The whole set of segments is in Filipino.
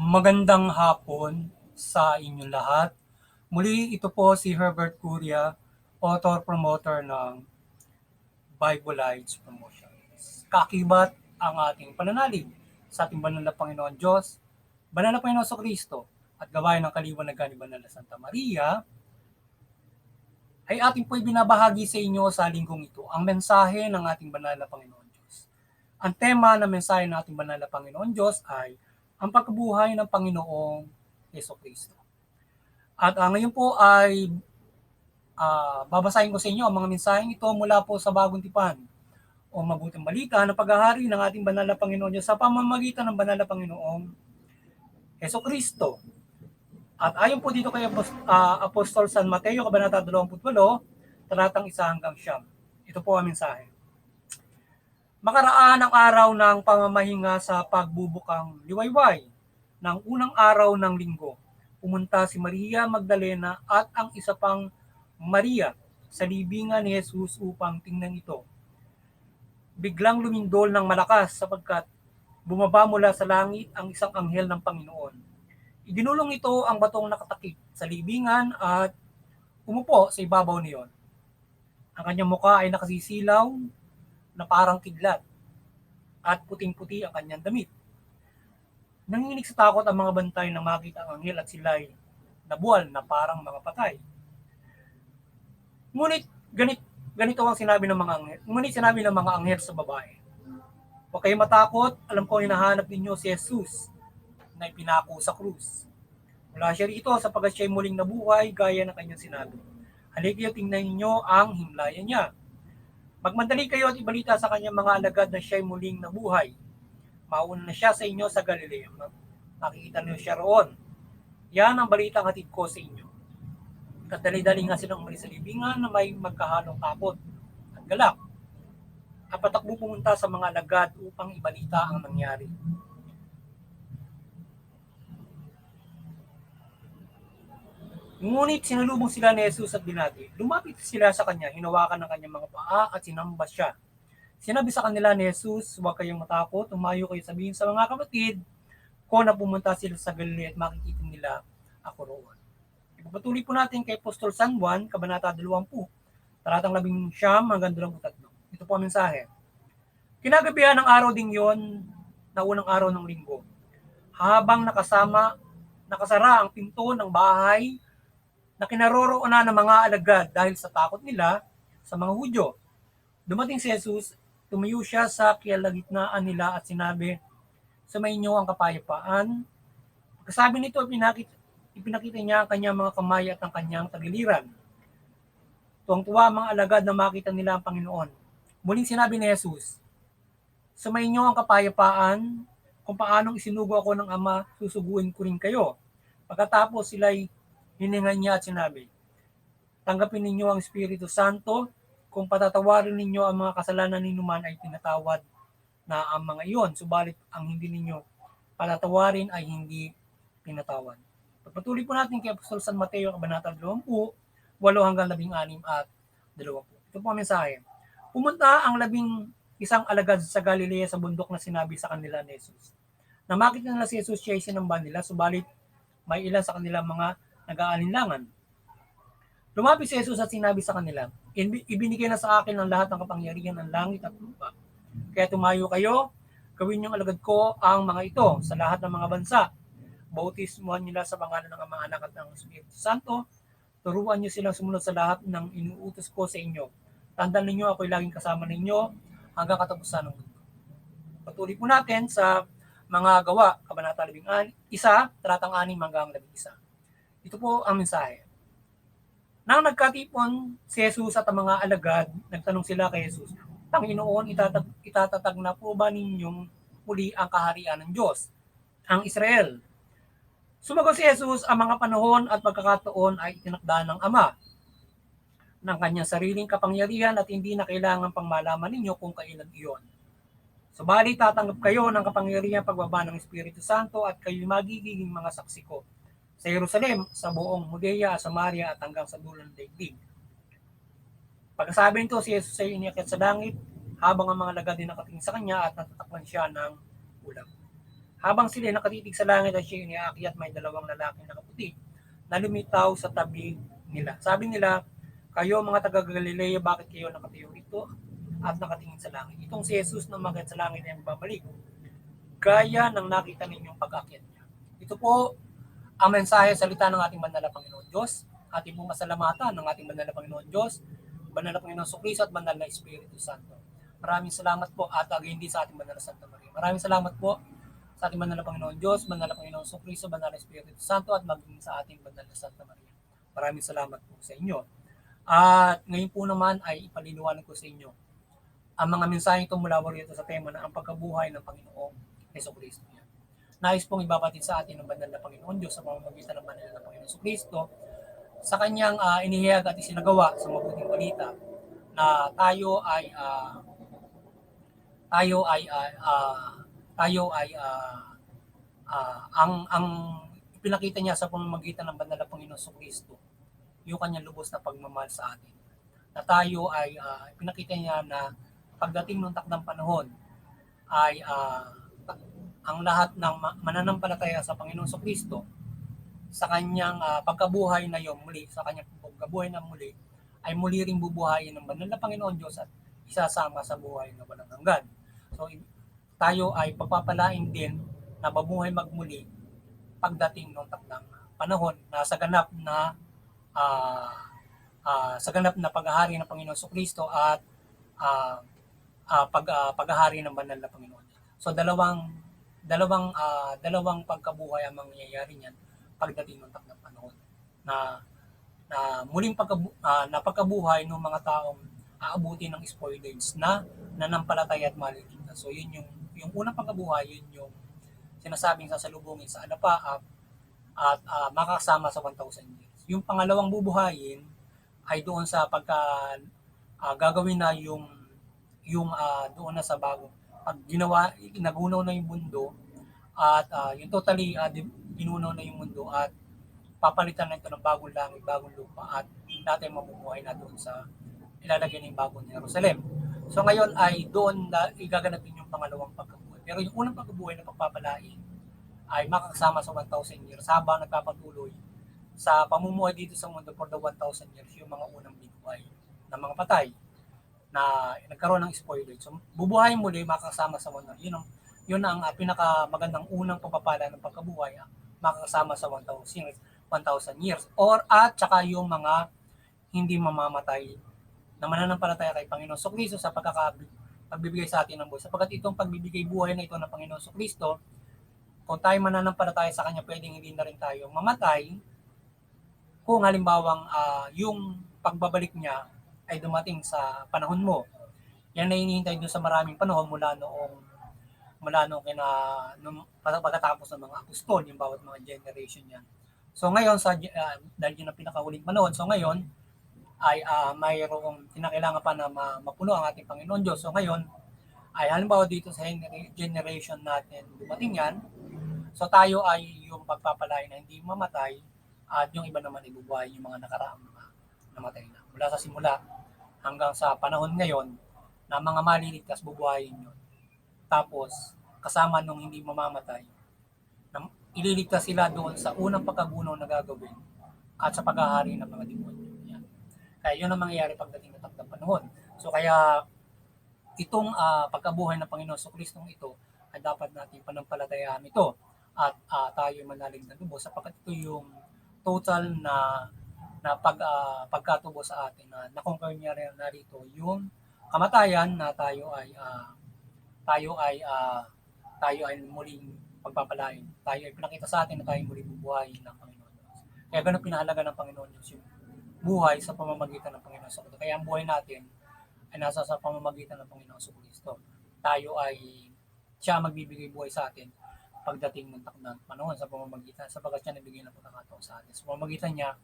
Magandang hapon sa inyong lahat. Muli ito po si Herbert Curia, author-promoter ng Bible Lights Promotions. Kakibat ang ating pananalig sa ating banal na Panginoon Diyos, banal na Panginoon Kristo, at gawain ng kaliwanagan ni Banal na Santa Maria, ay ating po'y binabahagi sa inyo sa linggong ito ang mensahe ng ating banal na Panginoon Diyos. Ang tema ng mensahe ng ating banal na Panginoon Diyos ay ang pagkabuhay ng Panginoong Yeso Kristo. At ngayon po ay babasahin ko sa inyo ang mga mensaheng ito mula po sa Bagong Tipan o Mabuting Balita ng paghahari ng ating banal na Panginoon Diyos sa pamamagitan ng banal na Panginoong Yeso Kristo. At ayon po dito kay Apostol San Mateo, Kabanata 28, talatang 1 hanggang 9. Ito po ang mensahe. Makaraan ang araw ng pamamahinga sa pagbubukang liwayway ng unang araw ng linggo. Pumunta si Maria Magdalena at ang isa pang Maria sa libingan ni Jesus upang tingnan ito. Biglang lumindol ng malakas sapagkat bumaba mula sa langit ang isang anghel ng Panginoon. Idinulong ito ang batong nakatakip sa libingan at umupo sa ibabaw niyon. Ang kanyang mukha ay nakasisilaw na parang kidlat at puting-puti ang kanyang damit. Nanginginig sa takot ang mga bantay nang makita ang anghel at sila'y nabuwal na parang mga patay. Ngunit ganito ang sinabi ng mga anghel. Ngunit sinabi ng mga anghel sa babae, "Huwag kayong matakot, alam ko hinahanap ninyo si Jesus na ipinako sa krus. Wala siya rito sapagkat siya'y muling nabuhay gaya ng kanyang sinabi. Halika kayo, tingnan ninyo ang himlayan niya. Magmadali kayo at ibalita sa kanyang mga alagad na siya'y muling nabuhay. Mauna na siya sa inyo sa Galilea. Makikita niyo siya roon. Yan ang balitang hatid ko sa inyo." At dali-dali nga silang umalis sa libingan na may magkahalong takot at galak. At patakbo pumunta sa mga alagad upang ibalita ang nangyari. Ngunit sinalubong sila ni Jesus at binati. Lumapit sila sa kanya, hinawakan ng kanyang mga paa at sinamba siya. Sinabi sa kanila ni Jesus, "Huwag kayong matakot, umayo kayo sabihin sa mga kapatid ko na pumunta sila sa Galilea at makikita nila ako roon." Ipapatuloy po natin kay Apostol San Juan, Kabanata 20, talatang 11 hanggang 23. Ito po ang mensahe. Kinagabihan ng araw ding yon, na unang araw ng linggo, habang nakasara ang pinto ng bahay na kinaroroonan ng mga alagad dahil sa takot nila sa mga Hudyo. Dumating si Jesus, tumayo siya sa kalagitnaan nila at sinabi, "Sumainyo ang kapayapaan." Pagkasabi nito, ipinakita niya ang kanyang mga kamay at ang kanyang tagiliran. Tuwang-tuwa ang mga alagad na makita nila ang Panginoon. Muling sinabi ni Jesus, "Sumainyo ang kapayapaan. Kung paanong isinugo ako ng Ama, susuguin ko rin kayo." Pagkatapos sila'y hiningan niya at sinabi, "Tanggapin ninyo ang Espiritu Santo. Kung patatawarin ninyo ang mga kasalanan ninyo man ay tinatawad na ang mga iyon, subalit ang hindi ninyo patatawarin ay hindi pinatawad." Pagpatuloy po natin kay Apostol San Mateo, Kabanata 20, 8 hanggang 16 at 20. Ito po ang mensahe. Pumunta ang 11 alagad sa Galilea sa bundok na sinabi sa kanila ni Jesus. Nang makita nila si Jesus, siya ay sinamba nila, subalit may ilan sa kanilang mga nag-aalinlangan. Lumapit si Jesus at sinabi sa kanila, "Ibinigay na sa akin ang lahat ng kapangyarihan ng langit at lupa. Kaya tumayo kayo, gawin niyong alagad ko ang mga ito sa lahat ng mga bansa. Bautismuhan nila sa pangalan ng Ama, Anak at ng Espiritu Santo. Turuan niyo silang sumunod sa lahat ng inuutos ko sa inyo. Tandaan ninyo, ako'y laging kasama ninyo hanggang katapusan ng mundo." Patuloy po natin sa mga gawa, Kabanata 1, talatang 6 hanggang 11. Ito po ang mensahe. Nang nagkatipon si Jesus at ang mga alagad, nagtanong sila kay Jesus, "Panginoon, itatatag na po ba ninyong muli ang kaharian ng Diyos, ang Israel?" Sumagot si Jesus, "Ang mga panahon at pagkakataon ay itinakda ng Ama ng kanyang sariling kapangyarihan at hindi na kailangan pang malaman ninyo kung kailan iyon. Subalit tatanggap kayo ng kapangyarihan pagbaba ng Espiritu Santo at kayo magiging mga saksi ko sa Jerusalem, sa buong Judea, Samaria at hanggang sa dulo ng daigdig." Pagkasabi nito, si Jesus ay iniakyat sa langit habang ang mga alagad din nakatingin sa kanya at natatakpan siya ng ulam. Habang sila nakatitig sa langit at siya iniaakyat, may dalawang lalaking nakaputi na lumitaw sa tabi nila. Sabi nila, kayo mga taga Galilea, bakit kayo nakatayo rito at nakatingin sa langit? Itong si Jesus na umakyat sa langit ay babalik, gaya ng nakita ninyong pag-akyat niya. Ito po ang mensahe salita ng ating banal na Panginoon Diyos. Ating pong masalamatan ng ating banal na Panginoon Diyos, banal na Panginoon Sukristo at banal na Espiritu Santo. Maraming salamat po at again din sa ating banal na Santa Maria. Maraming salamat po sa ating banal na Panginoon Diyos, banal na Panginoon Sukristo, banal na Espiritu Santo at maging sa ating banal na Santa Maria. Maraming salamat po sa inyo. At ngayon po naman ay ipaliliwanag ko sa inyo ang mga mensaheng tumulawag rito sa tema na ang pagkabuhay ng Panginoong Jesucristo. Nais pong ibabatid sa atin ng banal na Panginoon Diyos sa pamamagitan ng banal na Panginoon Jesucristo sa kanyang inihayag at isinagawa sa mabuting balita na tayo ay ang pinakita niya sa pamamagitan ng banal na Panginoon Jesucristo yung kanyang lubos na pagmamahal sa atin. Na tayo ay pinakita niya na pagdating ng takdang panahon ay ang lahat ng mananampalataya sa Panginoon Jesucristo sa kanyang pagkabuhay na yung muli, sa kanyang pagkabuhay na muli, ay muli ring bubuhayin ng banal na Panginoon Diyos at isasama sa buhay na walang hanggan. So, tayo ay pagpapalain din na mabuhay magmuli pagdating ng takdang panahon na sa ganap na paghahari ng Panginoon Jesucristo at paghahari ng banal na Panginoon. So, dalawang pagkabuhay ang mangyayari niyan pagdating ng takdang panahon na muling pagkabuhay ng mga taong aabuti ng spoilage na nanampalataya at maliligtas. So yun yung unang pagkabuhay, yun yung sinasabing sasalubungin sa alapaap at makakasama sa 1,000 years. Yung pangalawang bubuhayin ay doon sa pagka gagawin na yung doon na sa bago pag ginawa, nagunaw na yung mundo at yung totally ginunaw na yung mundo at papalitan na ito ng bagong langit, bagong lupa at natin mabubuhay na doon sa ilalagay na yung bagong Jerusalem. So ngayon ay doon na igaganapin yung pangalawang pagkabuhay. Pero yung unang pagkabuhay na pagpapalain ay makakasama sa 1,000 years habang nagpapatuloy sa pamumuhay dito sa mundo for the 1,000 years yung mga unang binuhay ng mga patay na nagkaroon ng spoilage. So, bubuhayin muli, makakasama sa mundo. Yun ang pinakamagandang unang pagpapala ng pagkabuhay, makakasama sa 1,000 years. At saka yung mga hindi mamamatay na mananampalataya kay Panginoon Jesucristo sa pagbibigay sa atin ng buhay. Sapagkat itong pagbibigay buhay na ito ng Panginoon Jesucristo, kung tayo mananampalataya sa Kanya, pwedeng hindi na rin tayo mamatay kung halimbawang yung pagbabalik niya ay dumating sa panahon mo. Yan na hinihintay doon sa maraming panahon mula noong pagkatapos ng mga apostol, yung bawat mga generation yan. So ngayon, dahil yun ang pinakahuling panahon, so ngayon ay mayroong kinakailangan pa na mapuno ang ating Panginoon Diyos. So ngayon, ay halimbawa dito sa generation natin dumating yan, so tayo ay yung pagpapalain na hindi mamatay at yung iba naman ibubuhay yung mga nakaraang namatay na. Mula sa simula hanggang sa panahon ngayon na mga maliligtas bubuhayin yun. Tapos, kasama nung hindi mamamatay, ililigtas sila doon sa unang pagkagunaw na gagawin at sa paghahari ng mga demonyo. Yan. Kaya yun ang mangyayari pagdating ng takdang panahon. So kaya itong pagkabuhay ng Panginoon Jesucristo ito ay dapat natin panampalatayaan ito at tayo manalig na lubos sapagkat ito yung total na pagkatubo sa atin na nakonquer niya rin narito yung kamatayan na tayo ay muling pagpapalain. Tayo ay pinakita sa atin na tayo muling bubuhayin ng Panginoon Diyos. Kaya ganun pinahalaga ng Panginoon Diyos yung buhay sa pamamagitan ng Panginoon Jesucristo. Kaya ang buhay natin ay nasa sa pamamagitan ng Panginoon Jesucristo. Tayo ay siya magbibigay buhay sa atin pagdating ng takdang panahon sa pamamagitan sapagkat siya nabigay ng pagkakataon sa atin. Sa pamamagitan niya,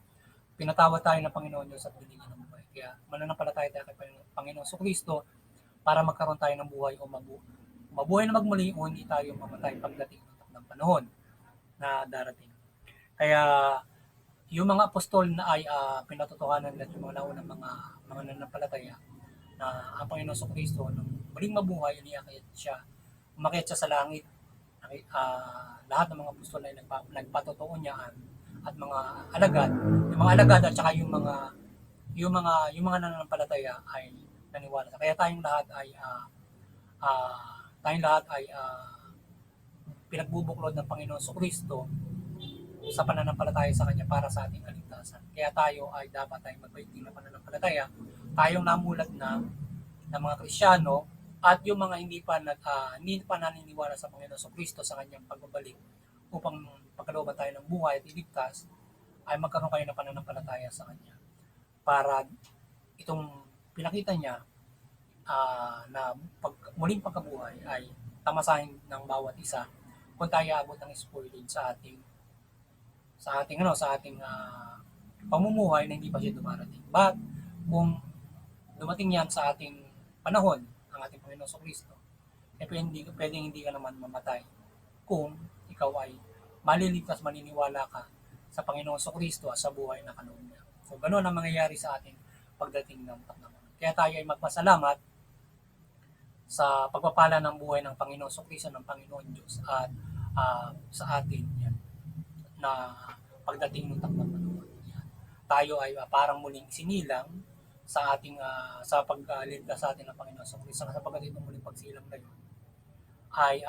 pinatawad tayo ng Panginoon Diyos at binigyan ng buhay. Kaya mananampalataya tayo kay Panginoon Jesucristo para magkaroon tayo ng buhay o mabuhay na magmuli o hindi tayo mamatay pagdating ng takdang panahon na darating. Kaya yung mga apostol na ay pinatotohanan nila yung mga naunang mga nananampalataya na ang Panginoon Jesucristo nung muling mabuhay, umakyat siya sa langit lahat ng mga apostol ay nagpatotoo niyan at mga alagad, yung mga alagad at saka yung mga nananampalataya ay naniwala. Kaya tayong lahat ay pinagbubuklod ng Panginoon Kristo sa pananampalataya sa Kanya para sa ating kaligtasan. Kaya tayo ay dapat ay magpaigting ng pananampalataya. Tayong namulat na ng mga Kristiyano at yung mga hindi pa naniniwala sa Panginoon Kristo sa Kanyang pagbabalik upang pagkalooban tayo ng buhay at iligtas, ay magkaroon kayo ng pananampalataya sa Kanya para itong pinakita niya na muling pagkabuhay ay tamasahin ng bawat isa kung tayo abot ng spoilage sa ating pamumuhay na hindi pa siya dumarating. But kung dumating yan sa ating panahon, ang ating Panginoon Kristo, pwedeng hindi ka naman mamatay kung ikaw ay maliligtas, maniniwala ka sa Panginoon Kristo at sa buhay na kaloob niya. So, ganoon ang mangyayari sa ating pagdating ng takdaman. Kaya tayo ay magpasalamat sa pagpapala ng buhay ng Panginoon Kristo, ng Panginoon Diyos at sa atin yan, na pagdating ng takdang panahon. Tayo ay parang muling sinilang sa pagligtas sa atin ng Panginoon Kristo, sa pagdating ng muling pagsilang na yun ay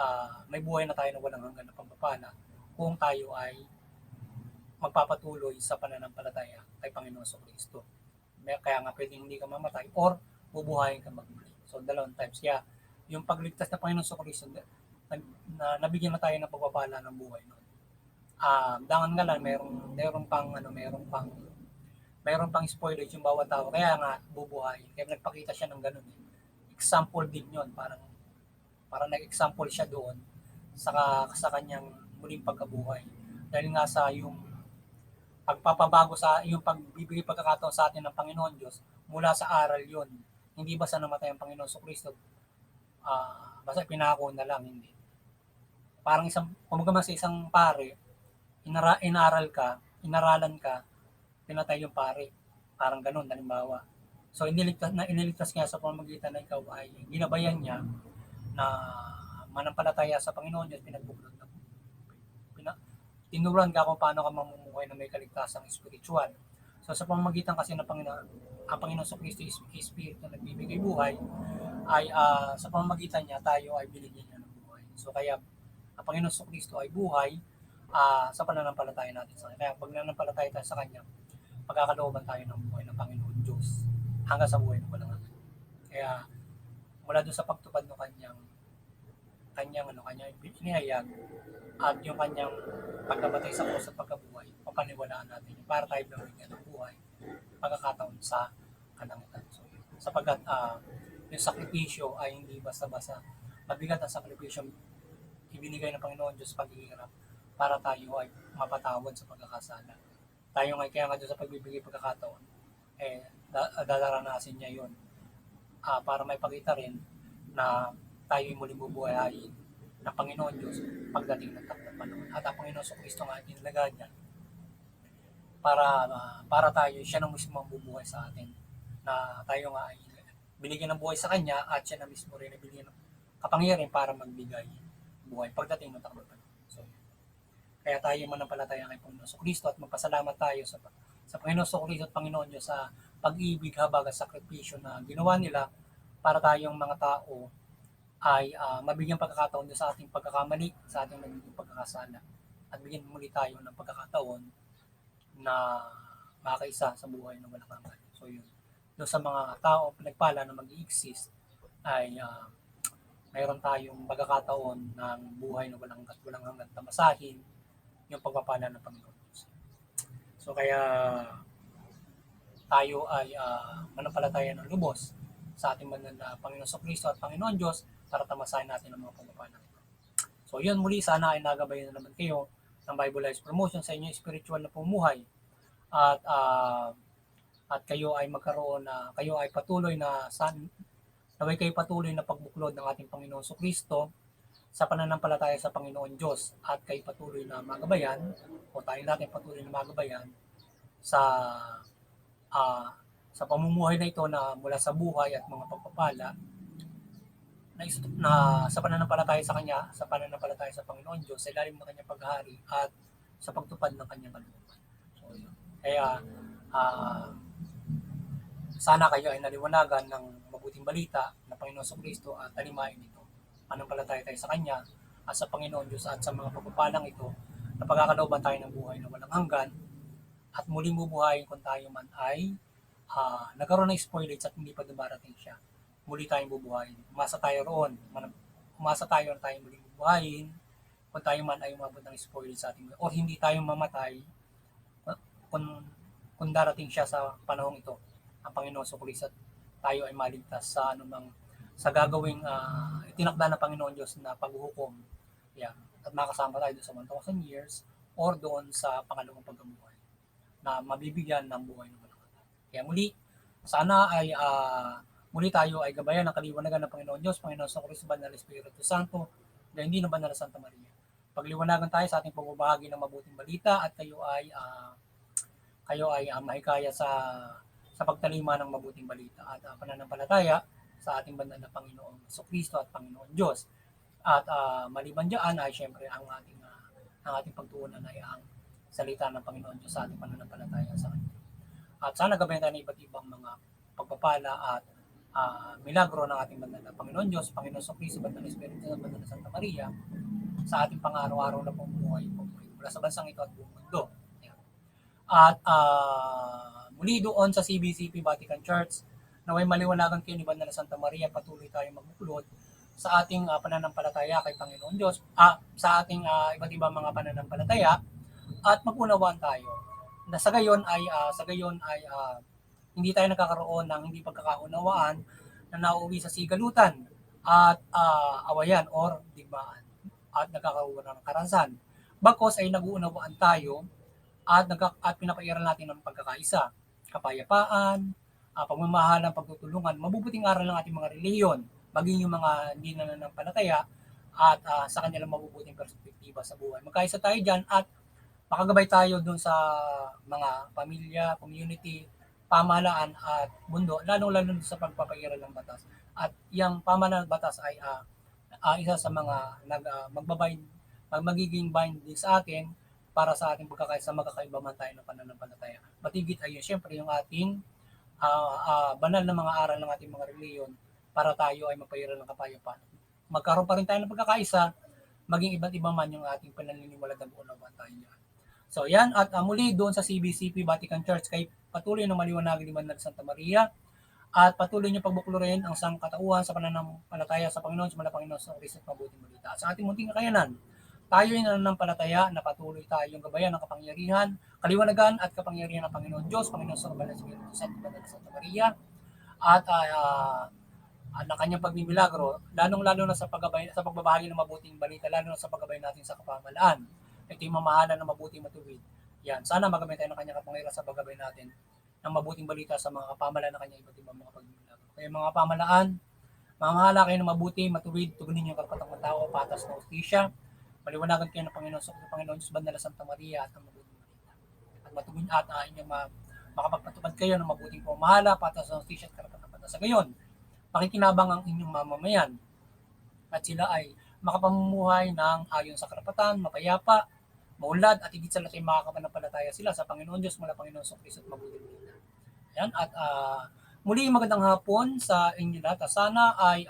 may buhay na tayo na walang hanggan na pagpapala kung tayo ay magpapatuloy sa pananampalataya kay Panginoon Kristo. Kaya nga pwedeng hindi ka mamatay or bubuhayin ka magmuli. So, dalawang times. Kaya yung pagligtas ng Panginoon Kristo, nabigyan na tayo ng pagpapala ng buhay noon. Dangan nga lang, meron pang spoilage yung bawat tao. Kaya nga, bubuhayin. Kaya nagpakita siya ng ganun. Example din yun. Parang nag-example siya doon sa kanyang muling pagkabuhay. Dahil nga sa yung pagpapabago sa yung pagbibigay pagkakataon sa atin ng Panginoon Diyos mula sa aral yon. Hindi basta namatay ang Panginoon Kristo, basta pinako na lang, hindi. Parang kumbaga sa isang pare, inaralan ka, pinatay yung pare. Parang ganun, halimbawa. So, iniligtas niya sa pamamagitan na ikaw ay ginabayan niya na manampalataya sa Panginoon Diyos, pinagbuklod na tinuruan ka kung paano ka mamumuhay na may kaligtasang spiritual. So sa pamamagitan kasi ng ang Panginoon sa Kristo is Espiritu na nagbibigay buhay, ay sa pamamagitan niya tayo ay binigyan niya ng buhay. So kaya ang Panginoon sa Kristo ay buhay sa pananampalataya natin sa Kanya. Kaya pag nananampalataya tayo sa Kanya, pagkakalooban tayo ng buhay ng Panginoon Diyos hanggang sa buhay ng walang hanggan. Kaya mula doon sa pagtupad ng kanyang inihayag at yung kanyang pagkamatay sa krus at pagkabuhay, papaniwalaan natin yun para tayo bigyan ng buhay, pagkakataon sa kalangitan. So, sapagkat yung sakripisyo ay hindi basta-basta. Mabigat ang sakripisyo ibinigay ng Panginoon Diyos paghihirap para tayo ay mapatawad sa pagkakasala. Tayo nga kaya nga doon sa pagbibigay pagkakataon, dadaranasin niya yun para may pakita rin na tayo ay muling bubuhayin ng Panginoon Diyos pagdating ng takdang panahon. At ang Panginoon sa Kristo nga inilagay niya para tayo, siya na mismo ang bubuhay sa atin. Na tayo nga ay binigyan ng buhay sa Kanya at siya na mismo rin ay binigyan ng kapangyarihan para magbigay buhay pagdating ng takdang panahon. So, kaya tayo manampalataya kay Panginoon sa Kristo at magpasalamat tayo sa Panginoon sa Kristo at Panginoon Diyos sa pag-ibig, habag at sakripisyo na ginawa nila para tayong mga tao ay mabigyan pagkakataon doon sa ating pagkakamali, sa ating naging pagkakasala. At bigyan muli tayo ng pagkakataon na makaisa sa buhay ng walang hanggan. So yun. Doon sa mga tao pinagpala na mag-i-exist ay mayroon tayong pagkakataon ng buhay na walang hanggan tamasahin yung pagpapala ng Panginoon. So kaya tayo ay manampalataya ng lubos sa ating banal na Panginoon sa Kristo at Panginoon Diyos para tamasahin natin ang mga pagpapala. So yun, muli sana ay nagabayan na naman kayo ng Bible Lives Promotion sa inyong spiritual na pumuhay at kayo ay kayo ay patuloy naway kayo patuloy na pagbuklod ng ating Panginoon sa Kristo sa pananampalataya sa Panginoon Diyos at kayo patuloy na magabayan o tayo natin patuloy na magabayan sa pamumuhay na ito na mula sa buhay at mga pagpapala na sa pananampalataya sa Kanya, sa pananampalataya sa Panginoon Diyos, sa ilalim ng Kanyang paghahari at sa pagtupad ng Kanyang kalooban. So, yun. Kaya, sana kayo ay naliwanagan ng mabuting balita ng Panginoon sa Kristo at talimayin ito. Panampalataya tayo sa Kanya at sa Panginoon Diyos at sa mga pagpapalang ito na pagkakalooban tayo ng buhay na walang hanggan at muling bubuhayin kung tayo man ay nagkaroon ng spoilage at hindi pa dumarating siya. Muli tayong bubuhayin. Umasa tayo roon. Umasa tayo na tayong muling bubuhayin kung tayo man ay umabot ng spoilage sa ating o hindi tayo mamatay kung, kung darating siya sa panahong ito ang Panginoon sa Kristo at tayo ay maligtas sa anumang sa gagawing itinakda ng Panginoon Diyos na paghuhukom. Yeah. At makasama tayo doon sa 1,000 years or doon sa pangalawang pagkabuhay na mabibigyan ng buhay ng walang hanggan. Kaya muli, sana ay muli tayo ay gabayan ng kaliwanagan ng Panginoon Diyos, Panginoon sa Kristo, Banal Espiritu Santo, na hindi ng Banal Santa Maria. Pagliwanagan tayo sa ating pagbabahagi ng mabuting balita at kayo ay mahikaya sa pagtalima ng mabuting balita at pananampalataya sa ating banal na Panginoong Kristo at Panginoon Diyos. At maliban diyan ay siyempre ang ating pagtuunan ay ang salita ng Panginoon Diyos sa ating pananampalataya sa Kanya. At sana gabayan tayo ng iba't ibang mga pagpapala at milagro ng ating banal na Panginoon Diyos, Panginoon sa Kristo, Banal Espiritu at Banal Santa Maria sa ating pang-araw-araw na pamumuhay mula sa bansang ito at buong mundo. At muli doon sa CBCP Vatican Church, naway maliwanagan kayo ni Banal na Santa Maria, patuloy tayong magbuklod sa ating pananampalataya kay Panginoon Diyos, sa ating iba't ibang mga pananampalataya, at mag-unawaan tayo na sa gayon ay hindi tayo nagkakaroon ng hindi pagkakaunawaan na nauuwi sa sigalutan at awayan or digmaan at nagkakaroon ng karahasan. Bagkos ay nag-uunawaan tayo at pinapairal natin ng pagkakaisa, kapayapaan, pagmamahalan, pagtutulungan, mabubuting aral ng ating mga relihiyon, maging yung mga hindi nananampalataya at sa kanilang mabubuting perspektiba sa buhay. Magkaisa tayo dyan at makagabay tayo dun sa mga pamilya, community, pamahalaan at mundo, lalong-lalo sa pagpapairal ng batas. At yung pamahalaan ng batas ay isa sa mga magiging binding sa atin para sa ating pagkakaisa, magkakaiba man tayo ng pananampalataya. Matigit ay siyempre yung ating banal na mga aral ng ating mga reliyon para tayo ay magpairal ng kapayapaan. Magkaroon pa rin tayo ng pagkakaisa, maging iba't iba man yung ating pananiniwala at unawaan tayo niyan. So yan, at muli doon sa CBCP Vatican Church, kay patuloy na maliwanagan ni Banal Santa Maria at patuloy niyo pagbuklurin ang sangkatauhan sa pananampalataya sa Panginoon, sa Panginoon sa Kristo at mabuting balita. At sa ating munting kakayanan, tayo ay nananampalataya na patuloy tayong gabayan ng kapangyarihan, kaliwanagan at kapangyarihan ng Panginoon Diyos, Panginoon sa Banal Espiritu Santo, Banal Santa Maria, at ng kanyang pagmimilagro, lalong-lalo na sa pagbabahagi ng mabuting balita, lalo na sa paggabay natin sa kapamahalaan. Ito yung mamahalan ng mabuting matuwid. Yan, sana magamit tayo ng kanyang kapangyarihan sa paggabay natin ng mabuting balita sa mga kapamahalaan ng kanyang iba't ibang mga pagmimilagro. Kaya mga pamahalaan, mamahala kayo ng mabuti, matuwid, tugunin yung karapatang tao, patas na hustisya, maliwanagan kayo ng Panginoon Diyos, Banal na Santa Maria at ng mabuting balita. At matuwid at inyong makapagpatupad kayo ng mabuting pamahala, patas na hustisya at karapatang patas. Sa gayon, makikinabang ang inyong mamamayan at sila ay makapamumuhay ng ayon sa karapatan, mapayapa, maunlad at higit sa lahat ay makakapanampalataya sila sa Panginoon Diyos, mula Panginoon sa Kristo at mabuting balita. Yan, at muli magandang hapon sa inyo lahat. Sana ay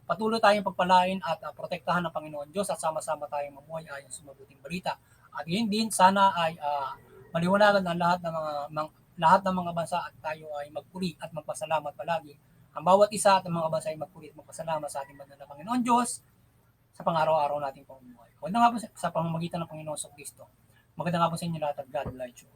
patuloy tayong pagpalain at protektahan ng Panginoon Diyos at sama-sama tayong mamuhay ayon sa mabuting balita. At yun din, sana ay maliwanagan ang lahat ng mga bansa at tayo ay magpuri at magpasalamat palagi. Ang bawat isa at ang mga bansa ay magpuri at magpasalamat sa ating banal na Panginoon Diyos sa pang-araw-araw nating pamumuhay. Magandang hapon sa pamamagitan ng Panginoon sa Kristo. Magandang hapon sa inyo lahat at God bless you.